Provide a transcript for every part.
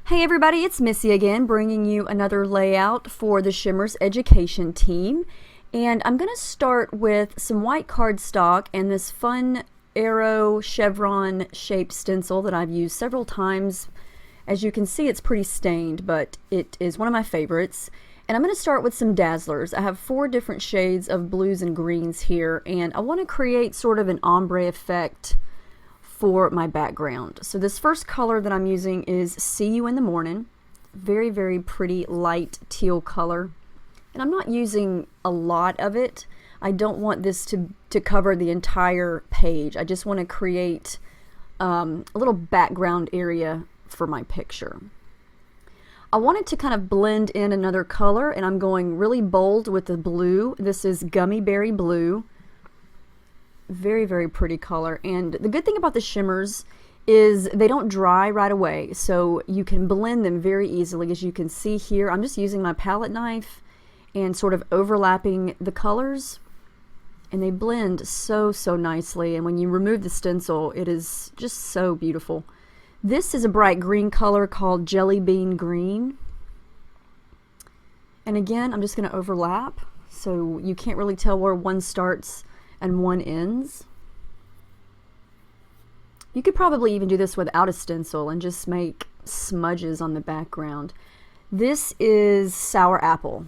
Hey everybody, it's Missy again, bringing you another layout for the Shimmerz education team. And I'm going to start with some white cardstock and this fun arrow chevron shaped stencil that I've used several times. As you can see, it's pretty stained, but it is one of my favorites. And I'm going to start with some Dazzlerz. I have 4 different shades of blues and greens here, and I want to create sort of an ombre effect for my background. So this first color that I'm using is See You in the Mornin'. Very, very pretty light teal color. And I'm not using a lot of it. I don't want this to cover the entire page. I just want to create a little background area for my picture. I wanted to kind of blend in another color, and I'm going really bold with the blue. This is Gummy Berry Blue. Very, very pretty color. And the good thing about the Shimmerz is they don't dry right away, so you can blend them very easily. As you can see here, I'm just using my palette knife and sort of overlapping the colors, and they blend so nicely. And when you remove the stencil, it is just so beautiful. This is a bright green color called Jelly Bean Green, and again I'm just going to overlap so you can't really tell where one starts and one ends. You could probably even do this without a stencil and just make smudges on the background. This is Sour Apple,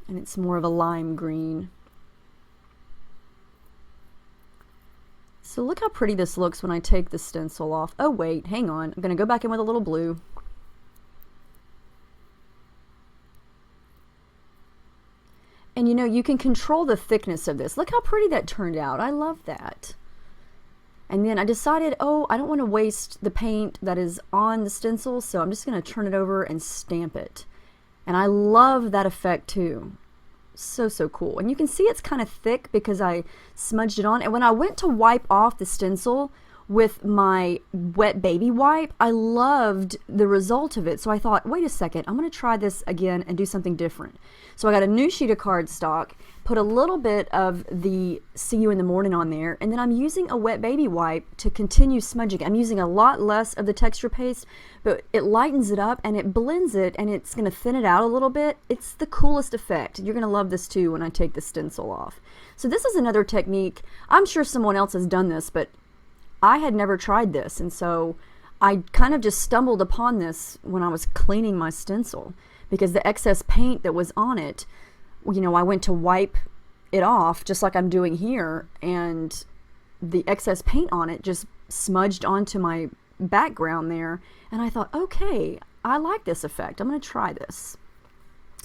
and it's more of a lime green. So look how pretty this looks when I take the stencil off. Oh wait, hang on. I'm going to go back in with a little blue. And you know, you can control the thickness of this. Look how pretty that turned out. I love that. And then I decided, oh, I don't want to waste the paint that is on the stencil, so I'm just going to turn it over and stamp it. And I love that effect too. So cool. And you can see it's kind of thick because I smudged it on. And when I went to wipe off the stencil with my wet baby wipe, I loved the result of it. So I thought, wait a second, I'm going to try this again and do something different. So I got a new sheet of cardstock, put a little bit of the See You in the Mornin' on there, and then I'm using a wet baby wipe to continue smudging. I'm using a lot less of the texture paste, but it lightens it up and it blends it, and it's going to thin it out a little bit. It's the coolest effect. You're going to love this too when I take the stencil off. So this is another technique. I'm sure someone else has done this, but I had never tried this, and so I kind of just stumbled upon this when I was cleaning my stencil, because the excess paint that was on it, you know, I went to wipe it off just like I'm doing here, and the excess paint on it just smudged onto my background there, and I thought, okay, I like this effect. I'm going to try this.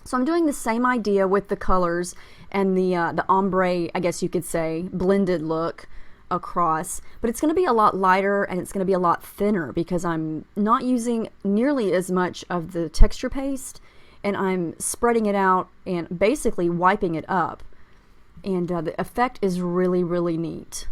So I'm doing the same idea with the colors and the ombre, I guess you could say, blended look across, but it's going to be a lot lighter and it's going to be a lot thinner because I'm not using nearly as much of the texture paste, and I'm spreading it out and basically wiping it up, and the effect is really neat.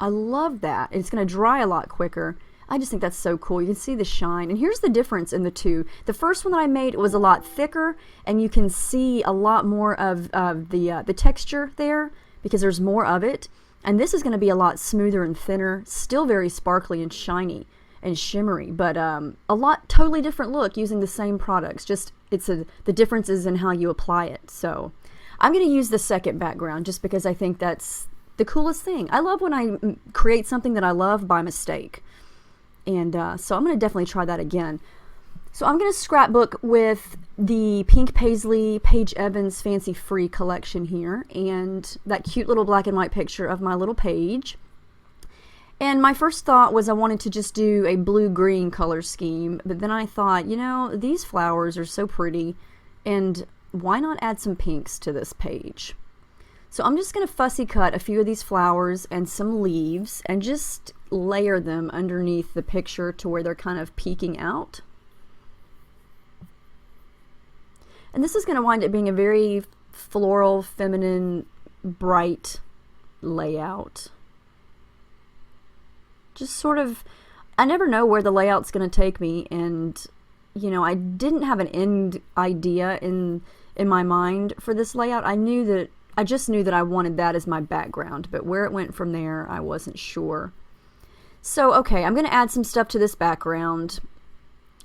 I love that. It's going to dry a lot quicker. I just think that's so cool. You can see the shine, and here's the difference in the two. The first one that I made was a lot thicker, and you can see a lot more of the texture there because there's more of it. And this is going to be a lot smoother and thinner, still very sparkly and shiny and shimmery, but a lot totally different look using the same products. Just the difference is in how you apply it. So I'm going to use the second background just because I think that's the coolest thing. I love when I create something that I love by mistake, and so I'm going to definitely try that again. So I'm going to scrapbook with the Pink Paisley Paige Evans Fancy Free collection here, and that cute little black and white picture of my little Paige. And my first thought was I wanted to just do a blue-green color scheme, but then I thought, you know, these flowers are so pretty, and why not add some pinks to this page? So I'm just going to fussy cut a few of these flowers and some leaves and just layer them underneath the picture to where they're kind of peeking out. And this is going to wind up being a very floral, feminine, bright layout. Just sort of, I never know where the layout's going to take me, and you know, I didn't have an end idea in my mind for this layout. I just knew that I wanted that as my background, but where it went from there, I wasn't sure. So, okay, I'm going to add some stuff to this background.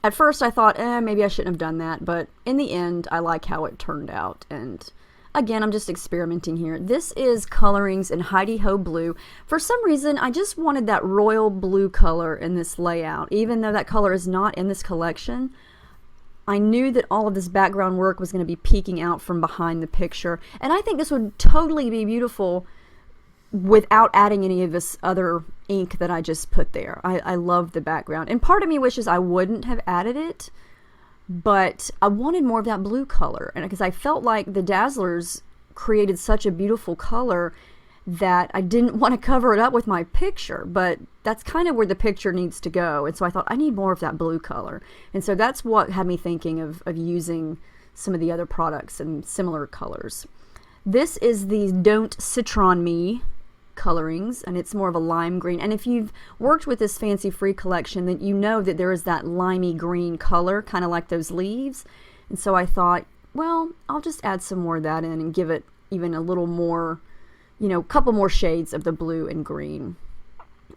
At first I thought, maybe I shouldn't have done that, but in the end, I like how it turned out. And again, I'm just experimenting here. This is Coloringz in Heidi Ho Blue. For some reason, I just wanted that royal blue color in this layout. Even though that color is not in this collection, I knew that all of this background work was going to be peeking out from behind the picture. And I think this would totally be beautiful without adding any of this other ink that I just put there. I love the background. And part of me wishes I wouldn't have added it, but I wanted more of that blue color. And because I felt like the Dazzlerz created such a beautiful color that I didn't want to cover it up with my picture, but that's kind of where the picture needs to go. And so I thought I need more of that blue color. And so that's what had me thinking of using some of the other products in similar colors. This is the Don't Citron Me Coloringz, and it's more of a lime green. And if you've worked with this Fancy Free collection, then you know that there is that limey green color, kind of like those leaves. And so I thought, well, I'll just add some more of that in and give it even a little more, you know, a couple more shades of the blue and green.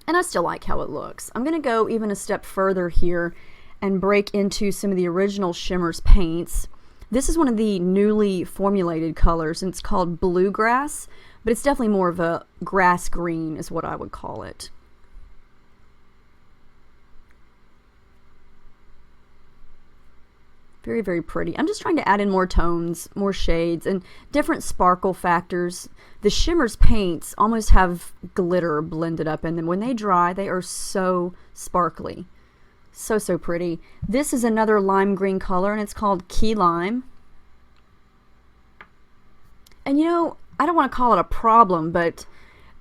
And I still like how it looks. I'm going to go even a step further here and break into some of the original Shimmerz paints. This is one of the newly formulated colors, and it's called Bluegrass, but it's definitely more of a grass green is what I would call it. Very, very pretty. I'm just trying to add in more tones, more shades, and different sparkle factors. The Shimmerz paints almost have glitter blended up in them. When they dry, they are so sparkly. So, so pretty. This is another lime green color, and it's called Key Lime. And you know, I don't want to call it a problem, but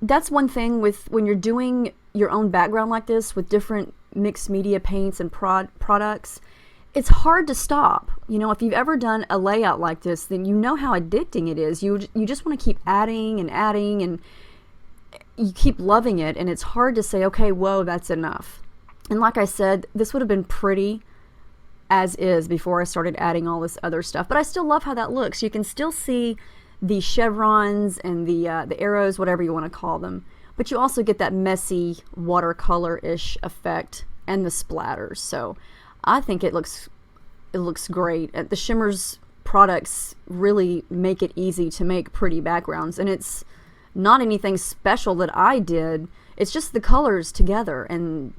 that's one thing with when you're doing your own background like this with different mixed media paints and products. It's hard to stop. You know, if you've ever done a layout like this, then you know how addicting it is. You just want to keep adding and adding, and you keep loving it, and it's hard to say, okay, whoa, that's enough. And like I said, this would have been pretty as is before I started adding all this other stuff, but I still love how that looks. You can still see the chevrons and the arrows, whatever you want to call them, but you also get that messy watercolor-ish effect and the splatters. So I think it looks great. The Shimmerz products really make it easy to make pretty backgrounds, and it's not anything special that I did. It's just the colors together and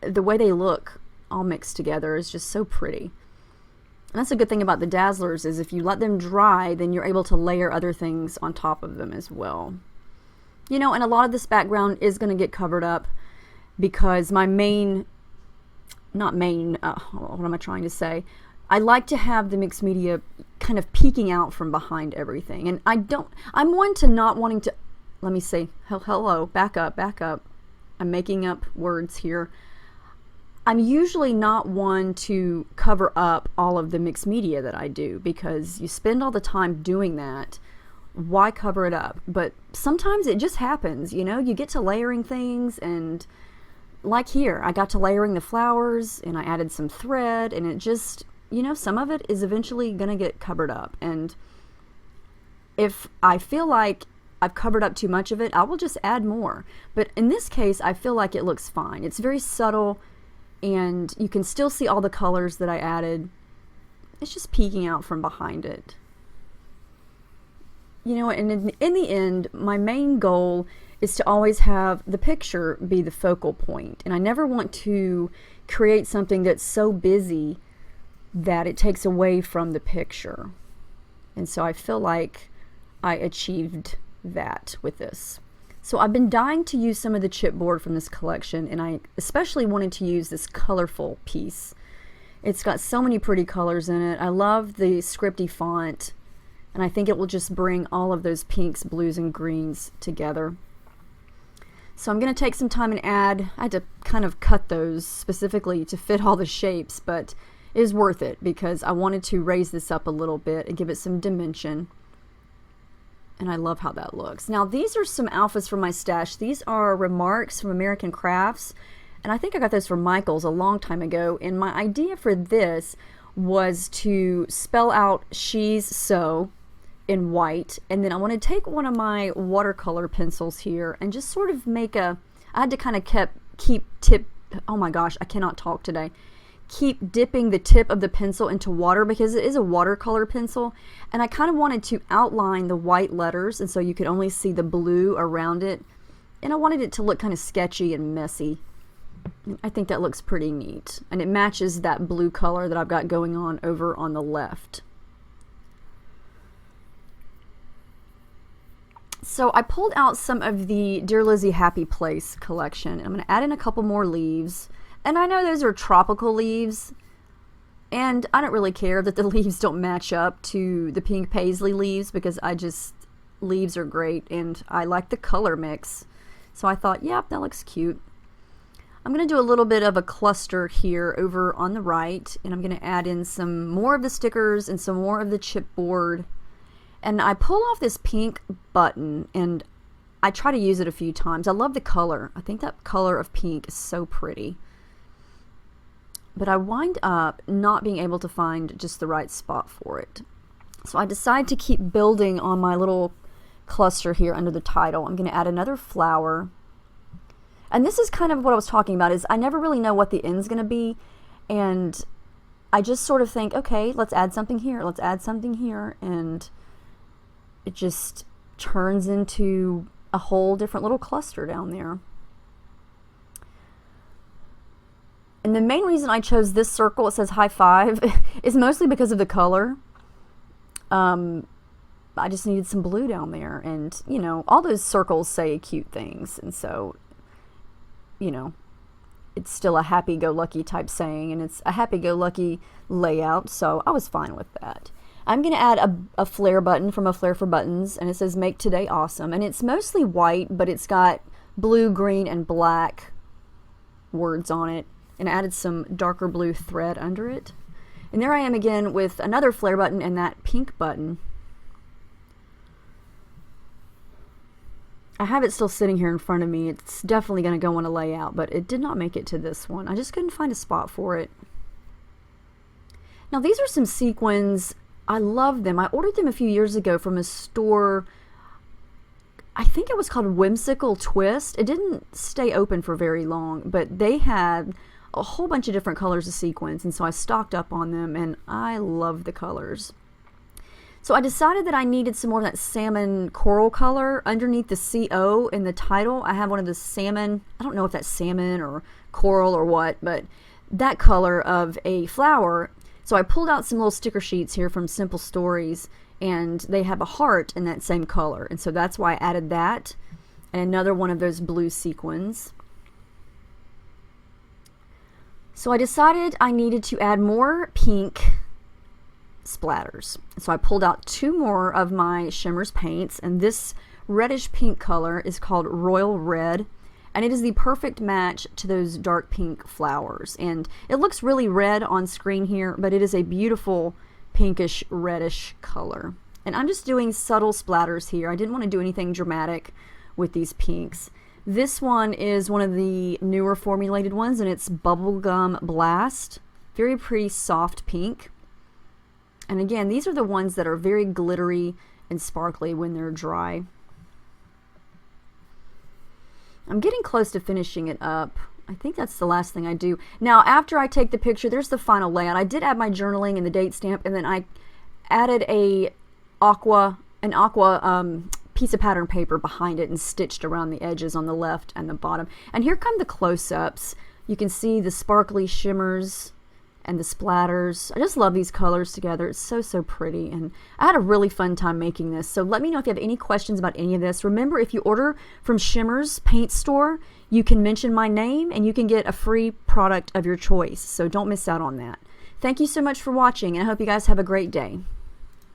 the way they look all mixed together is just so pretty. And that's a good thing about the Dazzlerz, is if you let them dry, then you're able to layer other things on top of them as well. You know, and a lot of this background is going to get covered up because my what am I trying to say? I like to have the mixed media kind of peeking out from behind everything. And I'm one to not wanting to, let me say, hello, back up. I'm making up words here. I'm usually not one to cover up all of the mixed media that I do, because you spend all the time doing that. Why cover it up? But sometimes it just happens, you know, you get to layering things, and like here, I got to layering the flowers and I added some thread, and it just, you know, some of it is eventually going to get covered up. And if I feel like I've covered up too much of it, I will just add more. But in this case, I feel like it looks fine. It's very subtle, and you can still see all the colors that I added. It's just peeking out from behind it. You know, and in the end, my main goal is to always have the picture be the focal point. And I never want to create something that's so busy that it takes away from the picture. And so I feel like I achieved that with this. So I've been dying to use some of the chipboard from this collection, and I especially wanted to use this colorful piece. It's got so many pretty colors in it. I love the scripty font, and I think it will just bring all of those pinks, blues, and greens together. So I'm going to take some time and add. I had to kind of cut those specifically to fit all the shapes, but it is worth it because I wanted to raise this up a little bit and give it some dimension. And I love how that looks. Now, these are some alphas from my stash. These are Remarks from American Crafts, and I think I got those from Michael's a long time ago. And my idea for this was to spell out "she's so" in white, and then I want to take one of my watercolor pencils here and just sort of make I had to kind of keep oh my gosh, I cannot talk today. keep dipping the tip of the pencil into water because it is a watercolor pencil, and I kind of wanted to outline the white letters, and so you could only see the blue around it, and I wanted it to look kind of sketchy and messy. I think that looks pretty neat, and it matches that blue color that I've got going on over on the left. So I pulled out some of the Dear Lizzie Happy Place collection, and I'm going to add in a couple more leaves. And I know those are tropical leaves, and I don't really care that the leaves don't match up to the pink paisley leaves because leaves are great and I like the color mix. So I thought, yep, that looks cute. I'm going to do a little bit of a cluster here over on the right, and I'm going to add in some more of the stickers and some more of the chipboard. And I pull off this pink button, and I try to use it a few times. I love the color. I think that color of pink is so pretty. But I wind up not being able to find just the right spot for it. So I decide to keep building on my little cluster here under the title. I'm going to add another flower. And this is kind of what I was talking about, is I never really know what the end's going to be. And I just sort of think, okay, let's add something here. Let's add something here. And it just turns into a whole different little cluster down there. And the main reason I chose this circle, it says high five, is mostly because of the color. I just needed some blue down there, and you know, all those circles say cute things, and so, you know, it's still a happy-go-lucky type saying, and it's a happy-go-lucky layout, so I was fine with that. I'm going to add a flare button from A Flare for Buttons, and it says Make Today Awesome, and it's mostly white, but it's got blue, green, and black words on it. And added some darker blue thread under it. And there I am again with another flare button and that pink button. I have it still sitting here in front of me. It's definitely going to go on a layout, but it did not make it to this one. I just couldn't find a spot for it. Now these are some sequins. I love them. I ordered them a few years ago from a store. I think it was called Whimsical Twist. It didn't stay open for very long, but they had a whole bunch of different colors of sequins, and so I stocked up on them, and I love the colors. So I decided that I needed some more of that salmon coral color underneath the CO in the title. I have one of the salmon, I don't know if that's salmon or coral or what, but that color of a flower. So I pulled out some little sticker sheets here from Simple Stories, and they have a heart in that same color, and so that's why I added that, and another one of those blue sequins. So I decided I needed to add more pink splatters. So I pulled out 2 more of my Shimmerz paints, and this reddish pink color is called Royal Red, and it is the perfect match to those dark pink flowers. And it looks really red on screen here, but it is a beautiful pinkish reddish color. And I'm just doing subtle splatters here. I didn't want to do anything dramatic with these pinks. This one is one of the newer formulated ones, and it's Bubblegum Blast. Very pretty soft pink. And again, these are the ones that are very glittery and sparkly when they're dry. I'm getting close to finishing it up. I think that's the last thing I do. Now, after I take the picture, there's the final layout. I did add my journaling and the date stamp, and then I added an aqua piece of pattern paper behind it and stitched around the edges on the left and the bottom. And here come the close-ups. You can see the sparkly shimmers and the splatters. I just love these colors together. It's so, so pretty. And I had a really fun time making this. So let me know if you have any questions about any of this. Remember, if you order from Shimmerz Paint Store, you can mention my name and you can get a free product of your choice. So don't miss out on that. Thank you so much for watching, and I hope you guys have a great day.